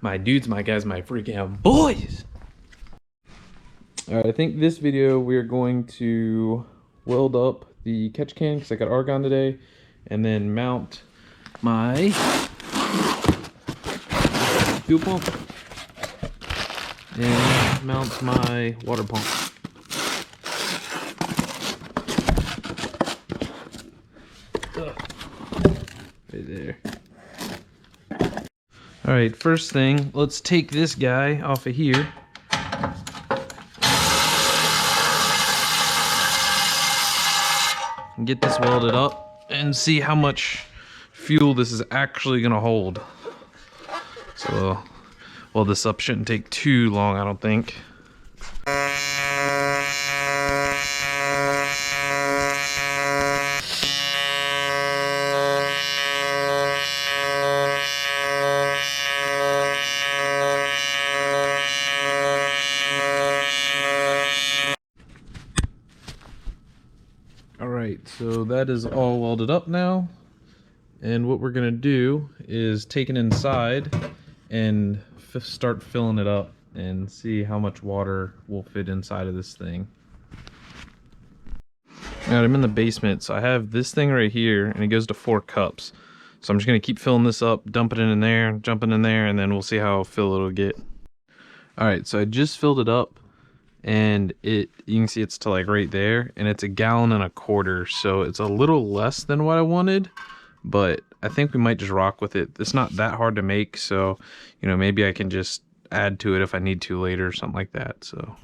my dudes, my guys, my freaking boys. All right, I think this video we're going to weld up the catch can because I got argon today, and then mount my fuel pump and mount my water pump. Right there. All right, first thing, let's take this guy off of here. And get this welded up and see how much fuel this is actually gonna hold. So, well, this up shouldn't take too long, I don't think. Alright, so that is all welded up now. And what we're gonna do is take it inside and start filling it up and see how much water will fit inside of this thing. Alright, I'm in the basement, so I have this thing right here and it goes to 4 cups. So I'm just gonna keep filling this up, dumping it in there, jumping in there, and then we'll see how full it'll get. Alright, so I just filled it up. And you can see it's to like right there, and it's 1.25 gallons, so it's a little less than what I wanted, but I think we might just rock with it. It's not that hard to make, so you know, maybe I can just add to it if I need to later or something like that. So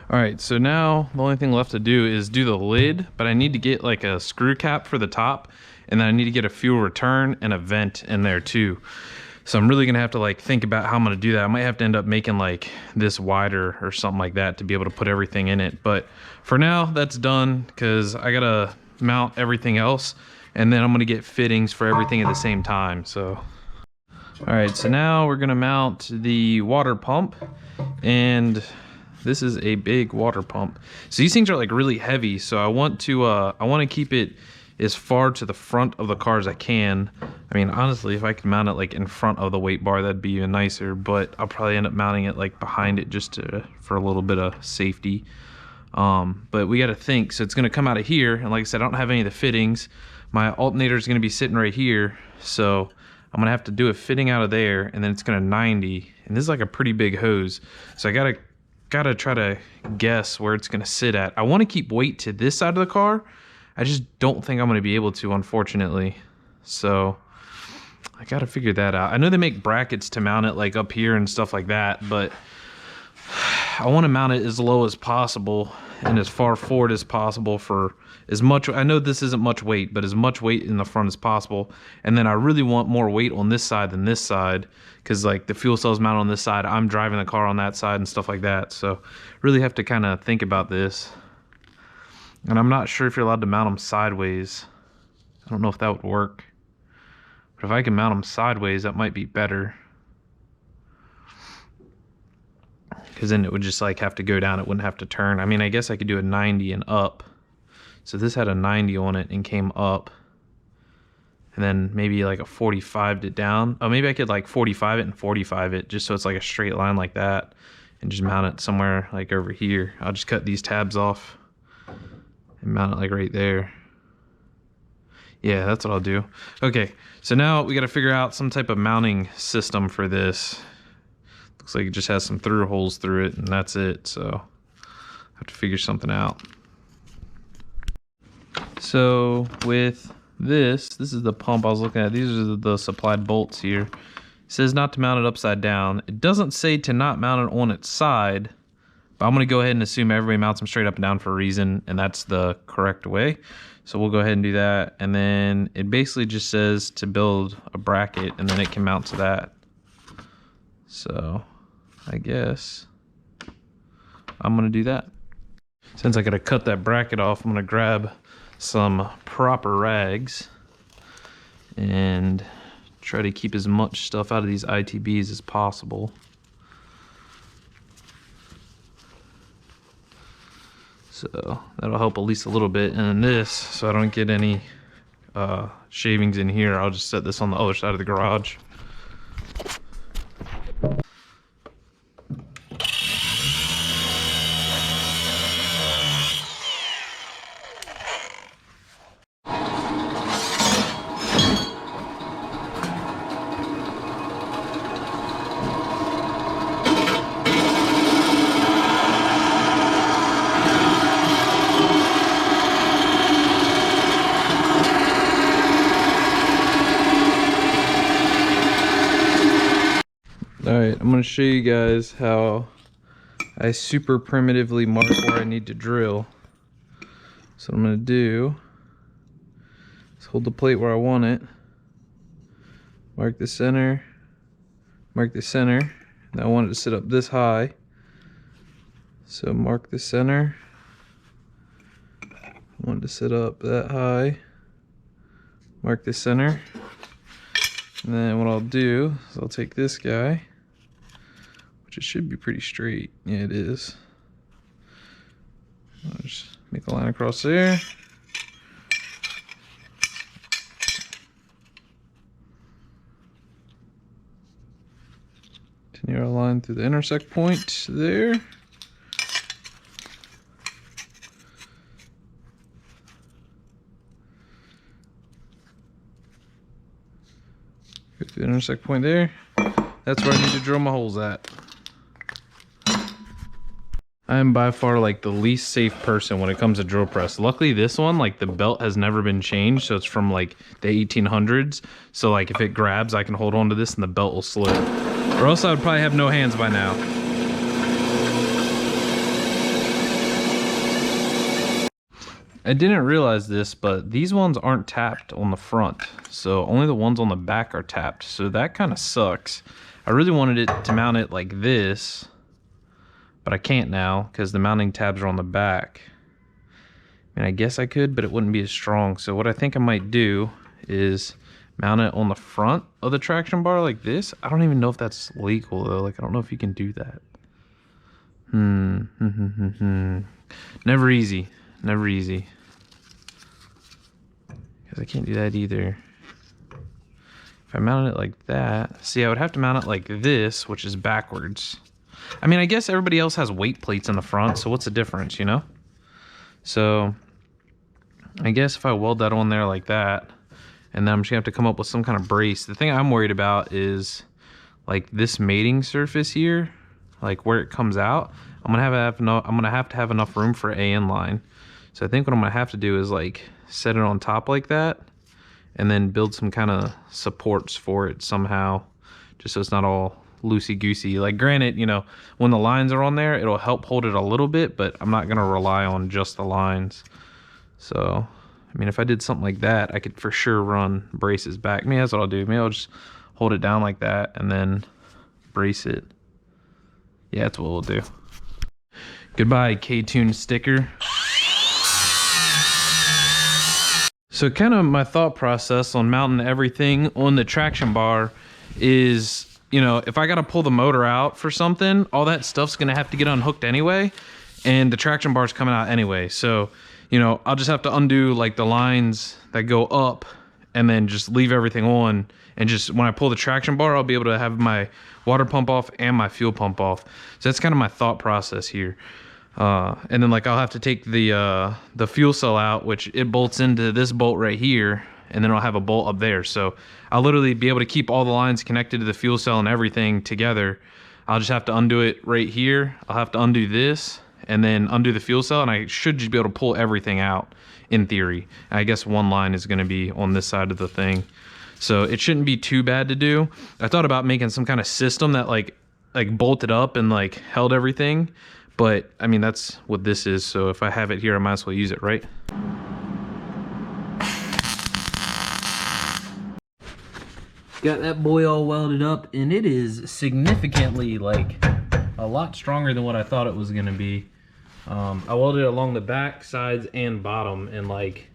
all right, so now the only thing left to do is do the lid, but I need to get like a screw cap for the top, and then I need to get a fuel return and a vent in there too. So I'm really gonna have to like think about how I'm gonna do that. I might have to end up making like this wider or something like that to be able to put everything in it. But for now, that's done because I gotta mount everything else, and then I'm gonna get fittings for everything at the same time. So, all right, so now we're gonna mount the water pump, and this is a big water pump. So these things are like really heavy. So I want to keep it as far to the front of the car as I can. I mean, honestly, if I could mount it like in front of the weight bar, that'd be even nicer, but I'll probably end up mounting it like behind it just for a little bit of safety. But we got to think, so it's going to come out of here, and like I said, I don't have any of the fittings. My alternator is going to be sitting right here, so I'm going to have to do a fitting out of there, and then it's going to 90, and this is like a pretty big hose, so I gotta try to guess where it's going to sit at. I want to keep weight to this side of the car. I just don't think I'm going to be able to, unfortunately. So I got to figure that out. I know they make brackets to mount it like up here and stuff like that, but I want to mount it as low as possible and as far forward as possible for as much. I know this isn't much weight, but as much weight in the front as possible. And then I really want more weight on this side than this side, because like the fuel cell's mounted on this side, I'm driving the car on that side and stuff like that. So really have to kind of think about this. And I'm not sure if you're allowed to mount them sideways. I don't know if that would work. But if I can mount them sideways, that might be better. Because then it would just like have to go down. It wouldn't have to turn. I mean, I guess I could do a 90 and up. So this had a 90 on it and came up. And then maybe like a 45'd it down. Oh, maybe I could like 45 it and 45 it just so it's like a straight line like that. And just mount it somewhere like over here. I'll just cut these tabs off and mount it like right there. Yeah, that's what I'll do. Okay, so now we got to figure out some type of mounting system for this. Looks like it just has some through holes through it, and that's it. So I have to figure something out. So with this is the pump I was looking at. These are the supplied bolts here. It says not to mount it upside down. It doesn't say to not mount it on its side, but I'm going to go ahead and assume everybody mounts them straight up and down for a reason, and that's the correct way. So we'll go ahead and do that. And then it basically just says to build a bracket, and then it can mount to that. So I guess I'm going to do that. Since I got to cut that bracket off, I'm going to grab some proper rags and try to keep as much stuff out of these ITBs as possible. So that'll help at least a little bit. And then this, so I don't get any shavings in here, I'll just set this on the other side of the garage. Alright, I'm going to show you guys how I super primitively mark where I need to drill. So what I'm going to do is hold the plate where I want it, mark the center, and I want it to sit up this high. So mark the center, I want it to sit up that high, mark the center, and then what I'll do is I'll take this guy, which it should be pretty straight. Yeah, it is. I'll just make a line across there. Continue our line through the intersect point there. Go through the intersect point there. That's where I need to drill my holes at. I am by far like the least safe person when it comes to drill press. Luckily this one, like the belt has never been changed, so it's from like the 1800s. So like if it grabs, I can hold on to this and the belt will slip. Or else I would probably have no hands by now. I didn't realize this, but these ones aren't tapped on the front. So only the ones on the back are tapped. So that kind of sucks. I really wanted it to mount it like this, but I can't now because the mounting tabs are on the back. And I guess I could, but it wouldn't be as strong. So what I think I might do is mount it on the front of the traction bar like this. I don't even know if that's legal though. Like, I don't know if you can do that. Never easy. Never easy. Because I can't do that either. If I mounted it like that, see, I would have to mount it like this, which is backwards. I mean, I guess everybody else has weight plates in the front, so what's the difference, you know? So, I guess if I weld that on there like that, and then I'm just gonna have to come up with some kind of brace. The thing I'm worried about is, like, this mating surface here, like where it comes out, I'm gonna have to have enough room for a inline. So I think what I'm gonna have to do is like set it on top like that, and then build some kind of supports for it somehow, just so it's not all loosey-goosey. Like, granted, you know, when the lines are on there, it'll help hold it a little bit, but I'm not gonna rely on just the lines. So, I mean, if I did something like that, I could for sure run braces back. Maybe that's what I'll do. Maybe I'll just hold it down like that and then brace it. Yeah, that's what we'll do. Goodbye, K-Tune sticker. So kind of my thought process on mounting everything on the traction bar is, you know, if I got to pull the motor out for something, all that stuff's going to have to get unhooked anyway, and the traction bar's coming out anyway. So, you know, I'll just have to undo like the lines that go up and then just leave everything on, and just when I pull the traction bar, I'll be able to have my water pump off and my fuel pump off. So that's kind of my thought process here. And then like I'll have to take the fuel cell out, which it bolts into this bolt right here, and then I'll have a bolt up there. So I'll literally be able to keep all the lines connected to the fuel cell and everything together. I'll just have to undo it right here. I'll have to undo this and then undo the fuel cell, and I should just be able to pull everything out in theory. I guess one line is going to be on this side of the thing, so it shouldn't be too bad to do. I thought about making some kind of system that like bolted up and like held everything, but I mean, that's what this is. So if I have it here, I might as well use it, right? Got that boy all welded up, and it is significantly like a lot stronger than what I thought it was gonna be. I welded it along the back, sides, and bottom, and like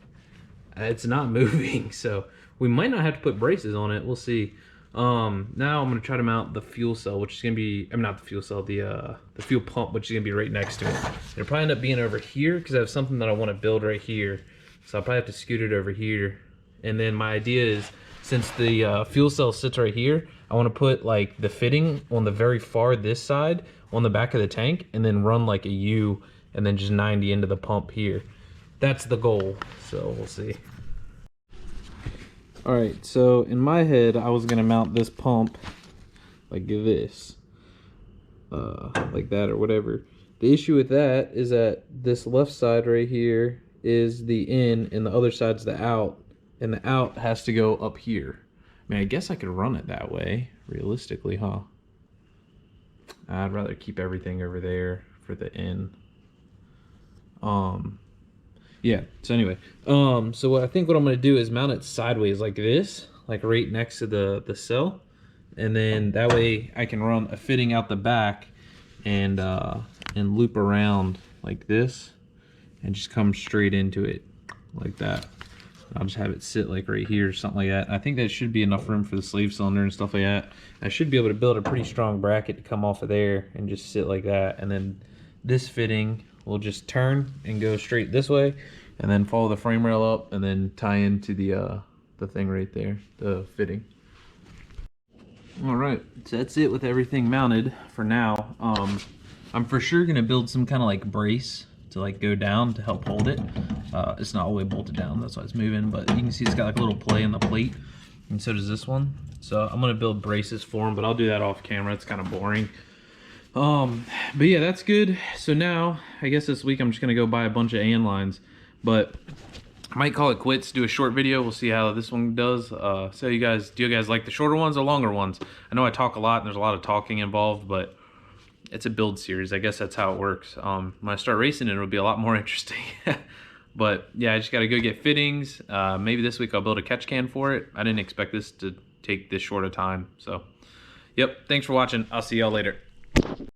it's not moving. So we might not have to put braces on it. We'll see. Now I'm gonna try to mount the fuel cell, which is gonna be, I mean, not the fuel cell, the fuel pump, which is gonna be right next to it. It'll probably end up being over here because I have something that I want to build right here. So I'll probably have to scoot it over here. And then my idea is, since the fuel cell sits right here, I want to put like the fitting on the very far this side on the back of the tank, and then run like a U and then just 90 into the pump here. That's the goal, so we'll see. All right, so in my head, I was gonna mount this pump like this, like that or whatever. The issue with that is that this left side right here is the in and the other side's the out, and the out has to go up here. I mean, I guess I could run it that way, realistically, huh? I'd rather keep everything over there for the end. Yeah, so anyway, so what I'm gonna do is mount it sideways like this, like right next to the cell, and then that way I can run a fitting out the back and loop around like this and just come straight into it like that. I'll just have it sit like right here, something like that. I think that should be enough room for the slave cylinder and stuff like that. I should be able to build a pretty strong bracket to come off of there and just sit like that. And then this fitting will just turn and go straight this way, and then follow the frame rail up, and then tie into the thing right there, the fitting. All right, so that's it with everything mounted for now. I'm for sure gonna build some kind of like brace to like go down to help hold it. It's not all the way bolted down, that's why it's moving, but you can see it's got like a little play in the plate, and so does this one. So I'm gonna build braces for them, but I'll do that off camera. It's kind of boring. But yeah, that's good. So now I guess this week I'm just gonna go buy a bunch of AN lines, but I might call it quits, do a short video. We'll see how this one does. So do you guys like the shorter ones or longer ones? I know I talk a lot and there's a lot of talking involved, but it's a build series. I guess that's how it works. When I start racing it'll be a lot more interesting. But yeah, I just gotta go get fittings. Maybe this week I'll build a catch can for it. I didn't expect this to take this short a time. So yep, thanks for watching. I'll see y'all later.